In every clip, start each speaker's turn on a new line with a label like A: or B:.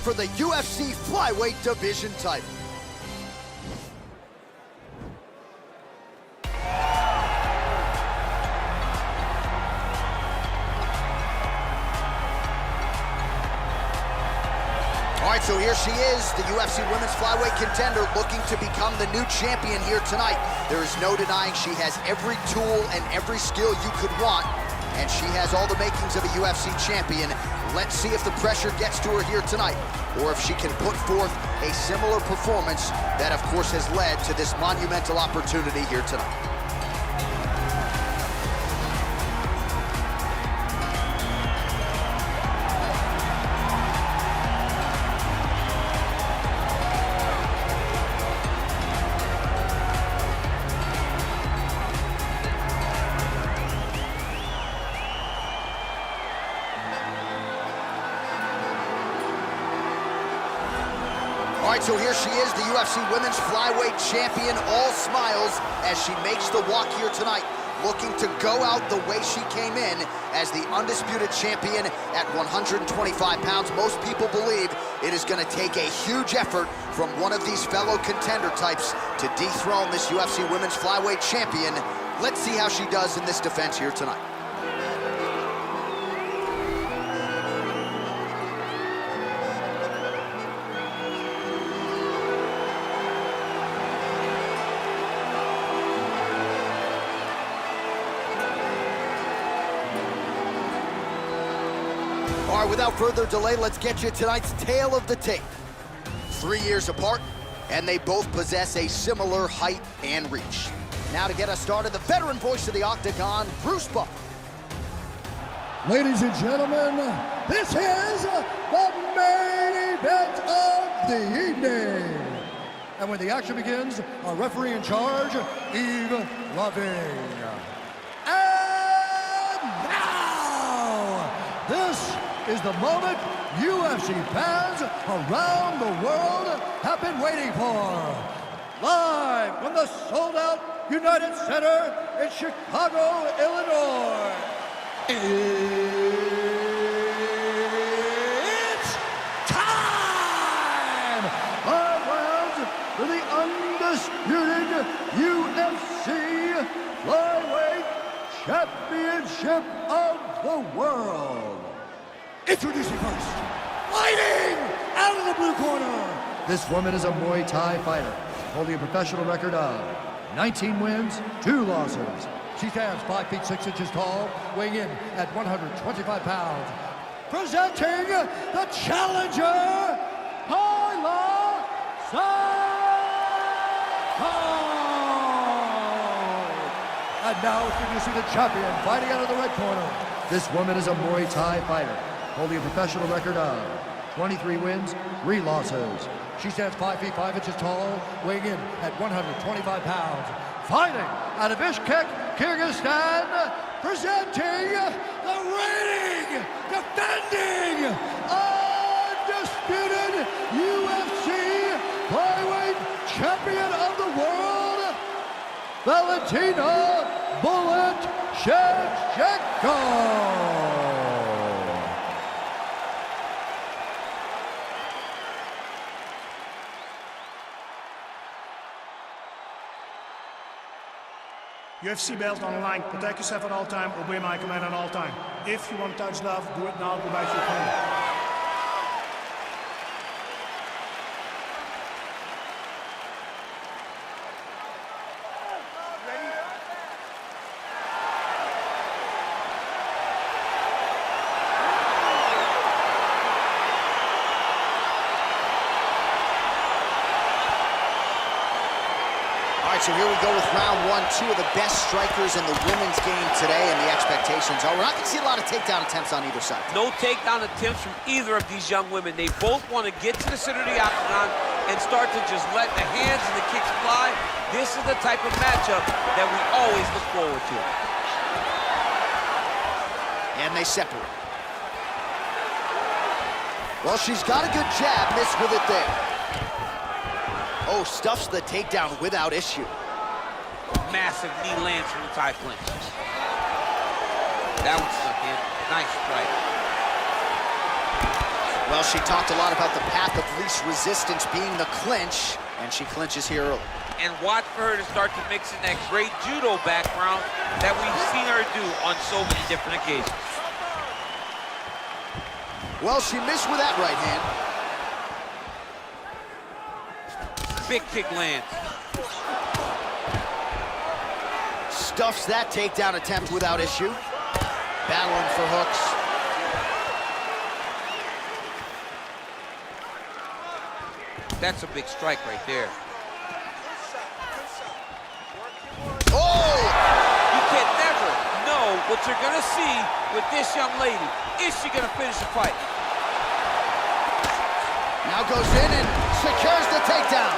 A: for the UFC Flyweight division title. All right, so here she is, the UFC Women's Flyweight contender, looking to become the new champion here tonight. There is no denying she has every tool and every skill you could want, and she has all the makings of a UFC champion. Let's see if the pressure gets to her here tonight, or if she can put forth a similar performance that, of course, has led to this monumental opportunity here tonight. All right, so here she is, the UFC Women's Flyweight champion, all smiles as she makes the walk here tonight, looking to go out the way she came in as the undisputed champion at 125 pounds. Most people believe it is going to take a huge effort from one of these fellow contender types to dethrone this UFC Women's Flyweight champion. Let's see how she does in this defense here tonight. All right, without further delay, let's get you tonight's tale of the tape. 3 years apart, and they both possess a similar height and reach. Now to get us started, the veteran voice of the Octagon, Bruce Buck.
B: Ladies and gentlemen, this is the main event of the evening. And when the action begins, our referee in charge, Yves Lavigne. And now, this is the moment UFC fans around the world have been waiting for. Live from the sold-out United Center in Chicago, Illinois. It's time! 5 rounds for the undisputed UFC Flyweight Championship of the World. Introducing first, fighting out of the blue corner. This woman is a Muay Thai fighter, holding a professional record of 19 wins, 2 losses. She stands 5 feet 6 inches tall, weighing in at 125 pounds. Presenting the challenger, Taila Santos. And now introducing the champion, fighting out of the red corner. This woman is a Muay Thai fighter, holding a professional record of 23 wins, 3 losses. She stands 5 feet 5 inches tall, weighing in at 125 pounds. Fighting out of Bishkek, Kyrgyzstan, presenting the reigning, defending, undisputed UFC Flyweight Champion of the World, Valentina Shevchenko.
C: UFC belt on the line. Protect yourself at all time. Obey my command at all time. If you want to touch love, do it now. Go back to your opponent.
A: All right, so here we go with round 1, 2 of the best strikers in the women's game today, and the expectations are we're not going to see a lot of takedown attempts on either side.
D: No takedown attempts from either of these young women. They both want to get to the center of the octagon and start to just let the hands and the kicks fly. This is the type of matchup that we always look forward to.
A: And they separate. Well, she's got a good jab, missed with it there. Oh, stuffs the takedown without issue.
D: Massive knee lands from the Thai clinch. That one stuck in. Nice strike.
A: Well, she talked a lot about the path of least resistance being the clinch, and she clinches here early.
D: And watch for her to start to mix in that great judo background that we've seen her do on so many different occasions.
A: Well, she missed with that right hand.
D: Big kick lands.
A: Stuffs that takedown attempt without issue. Battling for hooks.
D: That's a big strike right there.
A: Oh!
D: You can never know what you're gonna see with this young lady. Is she gonna finish the fight?
A: Now goes in and secures the takedown.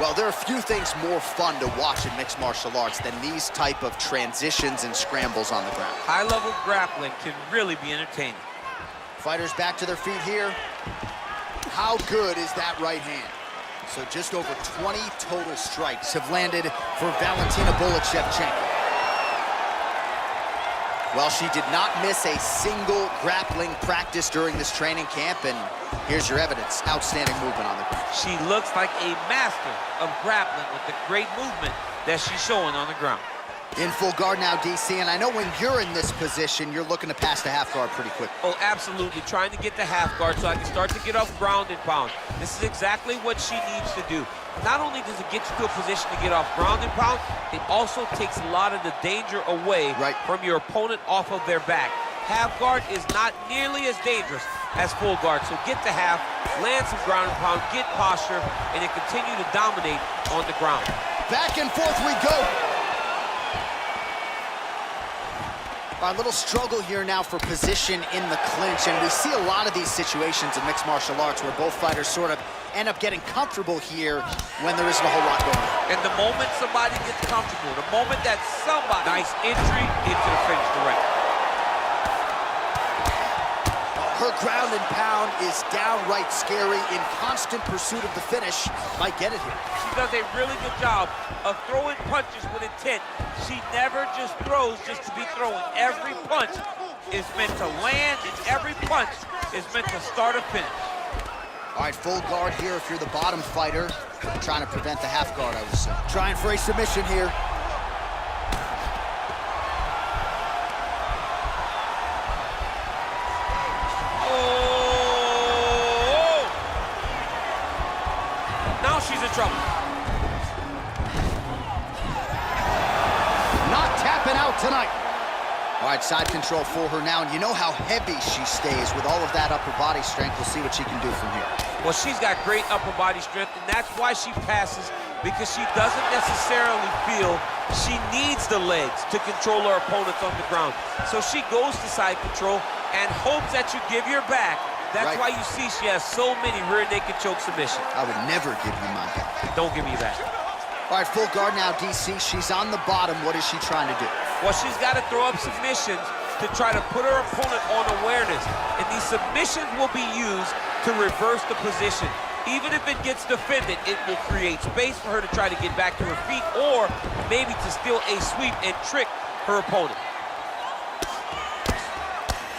A: Well, there are few things more fun to watch in mixed martial arts than these type of transitions and scrambles on the ground.
D: High-level grappling can really be entertaining.
A: Fighters back to their feet here. How good is that right hand? So just over 20 total strikes have landed for Valentina Shevchenko. Well, she did not miss a single grappling practice during this training camp, and here's your evidence. Outstanding movement on the ground.
D: She looks like a master of grappling with the great movement that she's showing on the ground.
A: In full guard now, DC, and I know when you're in this position, you're looking to pass the half guard pretty quick.
D: Oh, absolutely. Trying to get the half guard so I can start to get off ground and pound. This is exactly what she needs to do. Not only does it get you to a position to get off ground and pound, it also takes a lot of the danger away from your opponent off of their back. Half guard is not nearly as dangerous as full guard. So get the half, land some ground and pound, get posture, and then continue to dominate on the ground.
A: Back and forth we go. A little struggle here now for position in the clinch, and we see a lot of these situations in mixed martial arts where both fighters sort of end up getting comfortable here when there isn't a whole lot going on.
D: And the moment somebody gets comfortable, the moment that somebody... Nice entry into the finish direct.
A: Her ground and pound is downright scary. In constant pursuit of the finish, might get it here.
D: She does a really good job of throwing punches with intent. She never just throws just to be throwing. Every punch is meant to land, and every punch is meant to start a finish.
A: All right, full guard here if you're the bottom fighter. Trying to prevent the half guard, I would say. Trying for a submission here.
D: She's in trouble.
A: Not tapping out tonight. All right, side control for her now, and you know how heavy she stays with all of that upper body strength. We'll see what she can do from here.
D: Well, she's got great upper body strength, and that's why she passes, because she doesn't necessarily feel she needs the legs to control her opponents on the ground. So she goes to side control and hopes that you give your back. That's why you see she has so many rear naked choke submissions.
A: I would never give you my back.
D: Don't give me that.
A: All right, full guard now, DC. She's on the bottom. What is she trying to do?
D: Well, she's got to throw up submissions to try to put her opponent on awareness. And these submissions will be used to reverse the position. Even if it gets defended, it will create space for her to try to get back to her feet, or maybe to steal a sweep and trick her opponent.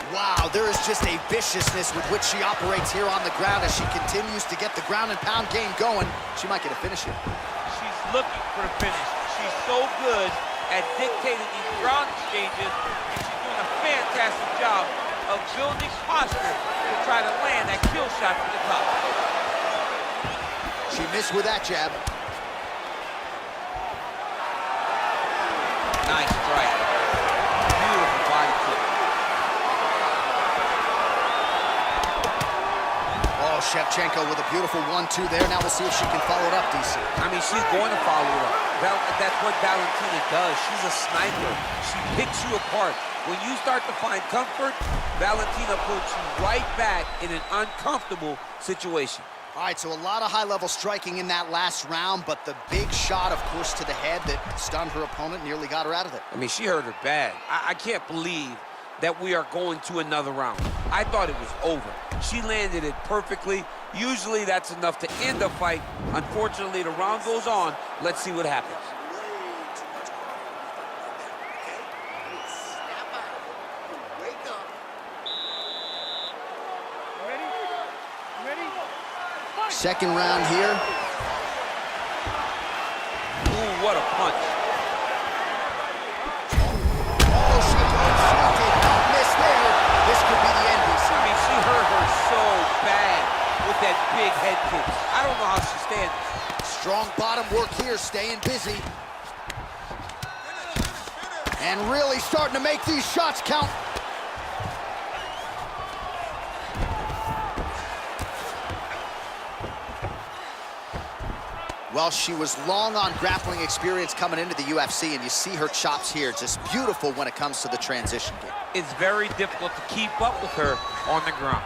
A: Wow, there is just a viciousness with which she operates here on the ground as she continues to get the ground and pound game going. She might get a finish here.
D: She's looking for the finish. She's so good at dictating these ground exchanges, and she's doing a fantastic job of building posture to try to land that kill shot from the top.
A: She missed with that jab.
D: Nice strike. Beautiful body kick.
A: Oh, Shevchenko with a beautiful 1-2 there. Now we'll see if she can follow it up, DC.
D: I mean, she's going to follow it up. That's what Valentina does. She's a sniper. She picks you apart. When you start to find comfort, Valentina puts you right back in an uncomfortable situation.
A: All right, so a lot of high-level striking in that last round, but the big shot, of course, to the head that stunned her opponent, nearly got her out of there.
D: I mean, she hurt her bad. I can't believe that we are going to another round. I thought it was over. She landed it perfectly. Usually that's enough to end a fight. Unfortunately, the round goes on. Let's see what happens.
A: Second round here.
D: Ooh, what a punch.
A: Oh, she did not miss there. This could be the end, BC.
D: I mean, she hurt her so bad with that big head kick. I don't know how she stands.
A: Strong bottom work here, staying busy. And really starting to make these shots count. Well, she was long on grappling experience coming into the UFC, and you see her chops here, just beautiful when it comes to the transition game.
D: It's very difficult to keep up with her on the ground.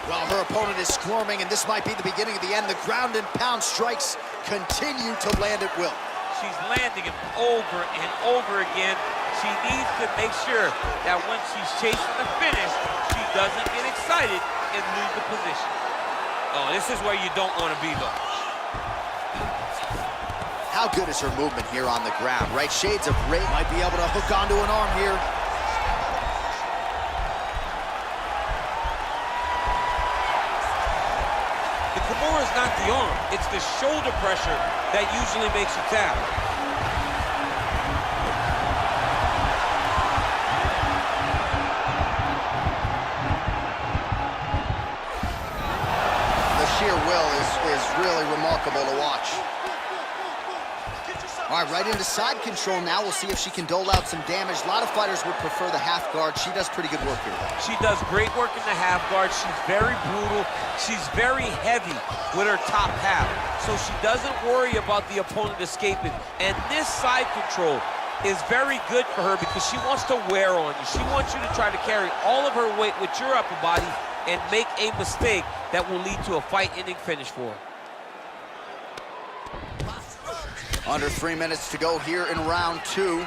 A: Well, her opponent is squirming, and this might be the beginning of the end. The ground and pound strikes continue to land at will.
D: She's landing them over and over again. She needs to make sure that when she's chasing the finish, she doesn't get excited and lose the position. Oh, this is where you don't want to be, though.
A: How good is her movement here on the ground, right? Shades of gray, might be able to hook onto an arm here.
D: The Kimura is not the arm. It's the shoulder pressure that usually makes you tap.
A: Sheer will is really remarkable to watch. All right, right into side control now. We'll see if she can dole out some damage. A lot of fighters would prefer the half guard. She does pretty good work here, though.
D: She does great work in the half guard. She's very brutal. She's very heavy with her top half. So she doesn't worry about the opponent escaping. And this side control is very good for her because she wants to wear on you. She wants you to try to carry all of her weight with your upper body and make a mistake that will lead to a fight-ending finish for her.
A: Under 3 minutes to go here in round 2.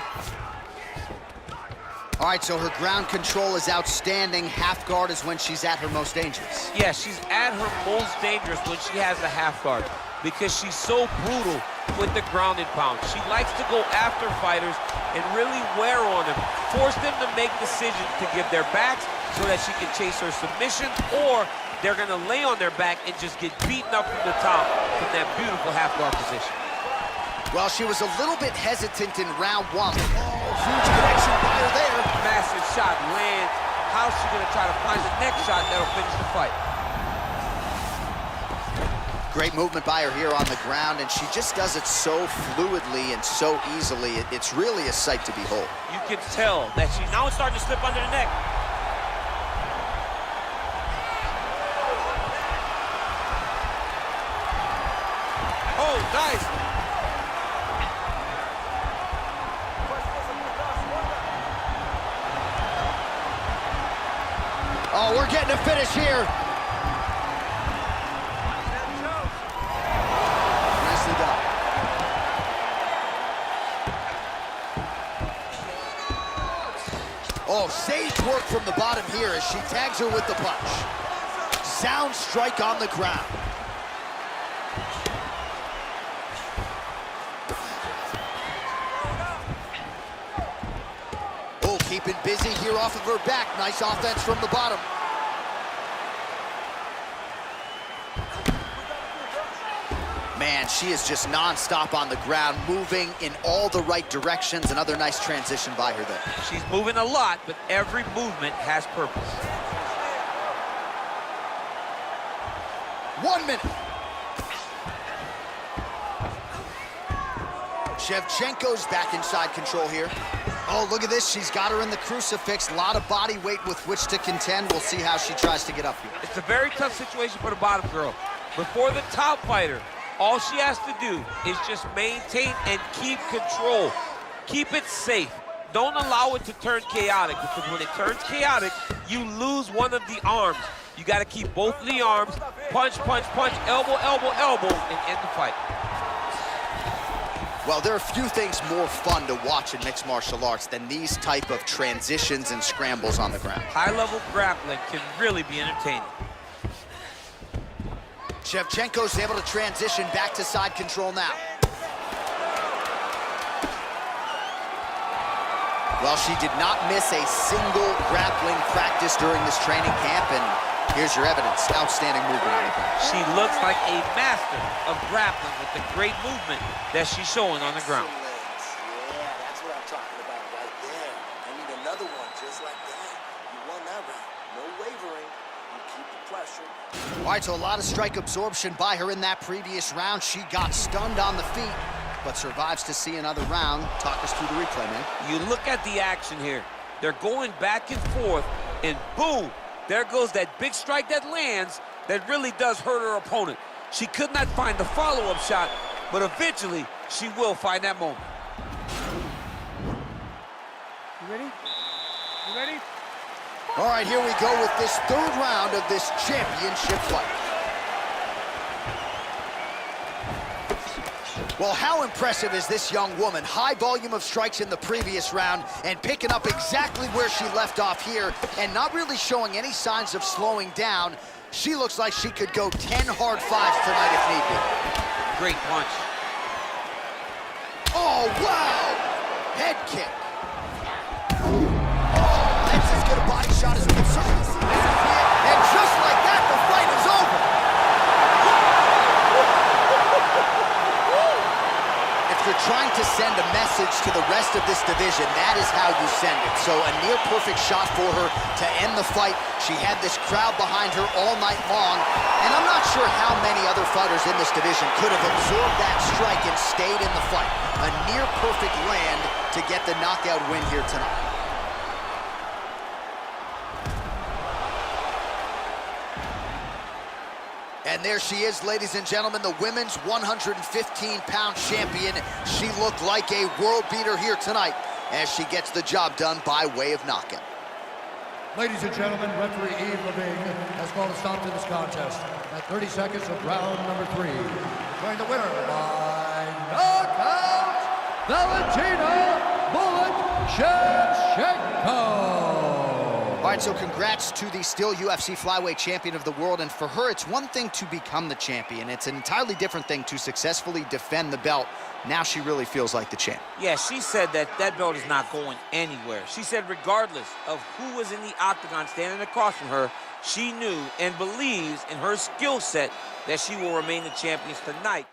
A: All right, so her ground control is outstanding. Half guard is when she's at her most dangerous.
D: Yeah, she's at her most dangerous when she has a half guard because she's so brutal with the ground and pound. She likes to go after fighters and really wear on them, force them to make decisions to give their backs so that she can chase her submission, or they're gonna lay on their back and just get beaten up from the top from that beautiful half guard position.
A: Well, she was a little bit hesitant in round 1. Oh, huge connection by her there.
D: Massive shot lands. How's she gonna try to find the next shot that'll finish the fight?
A: Great movement by her here on the ground, and she just does it so fluidly and so easily. It's really a sight to behold.
D: You can tell that she's now starting to slip under the neck. Oh, nice.
A: Oh, we're getting a finish here. Nicely done. Oh, sage work from the bottom here as she tags her with the punch. Sound strike on the ground. Oh, keeping busy here off of her back. Nice offense from the bottom. Man, she is just non-stop on the ground, moving in all the right directions. Another nice transition by her there.
D: She's moving a lot, but every movement has purpose.
A: 1 minute. Shevchenko's back inside control here. Oh, look at this. She's got her in the crucifix. A lot of body weight with which to contend. We'll see how she tries to get up here.
D: It's a very tough situation for the bottom girl. But for the top fighter, all she has to do is just maintain and keep control. Keep it safe. Don't allow it to turn chaotic, because when it turns chaotic, you lose one of the arms. You got to keep both of the arms, punch, punch, punch, elbow, elbow, elbow, and end the fight.
A: Well, there are few things more fun to watch in mixed martial arts than these type of transitions and scrambles on the ground.
D: High-level grappling can really be entertaining.
A: Shevchenko's able to transition back to side control now. Well, she did not miss a single grappling practice during this training camp, and Here's your evidence. Outstanding movement on the ground.
D: She looks like a master of grappling with the great movement that she's showing on the ground.
E: Yeah, that's what I'm talking about right there. I need another one just like that. You won that round. No wavering. You keep the pressure.
A: All right, so a lot of strike absorption by her in that previous round. She got stunned on the feet, but survives to see another round. Talk us through the replay, man.
D: You look at the action here. They're going back and forth, and boom, there goes that big strike that lands that really does hurt her opponent. She could not find the follow-up shot, but eventually she will find that moment.
C: You ready? You ready?
A: All right, here we go with this third round of this championship fight. Well, how impressive is this young woman? High volume of strikes in the previous round and picking up exactly where she left off here and not really showing any signs of slowing down. She looks like she could go 10 hard fives tonight if need be.
D: Great punch.
A: Oh, wow! Head kick. Oh, that's as good a body shot as we can certainly see. And just like that, the fight is over. If you're trying to send a message to the rest of this division, that is how you send it. So a near-perfect shot for her to end the fight. She had this crowd behind her all night long, and I'm not sure how many other fighters in this division could have absorbed that strike and stayed in the fight. A near-perfect land to get the knockout win here tonight. And there she is, ladies and gentlemen, the women's 115-pound champion. She looked like a world beater here tonight as she gets the job done by way of knockout.
B: Ladies and gentlemen, referee Yves Levine has called a stop to this contest at 30 seconds of round number 3. Declaring the winner by knockout, Valentina Shevchenko.
A: All right, so congrats to the still UFC flyweight champion of the world. And for her, it's one thing to become the champion. It's an entirely different thing to successfully defend the belt. Now she really feels like the champ.
D: Yeah, she said that that belt is not going anywhere. She said regardless of who was in the octagon standing across from her, she knew and believes in her skill set that she will remain the champion tonight.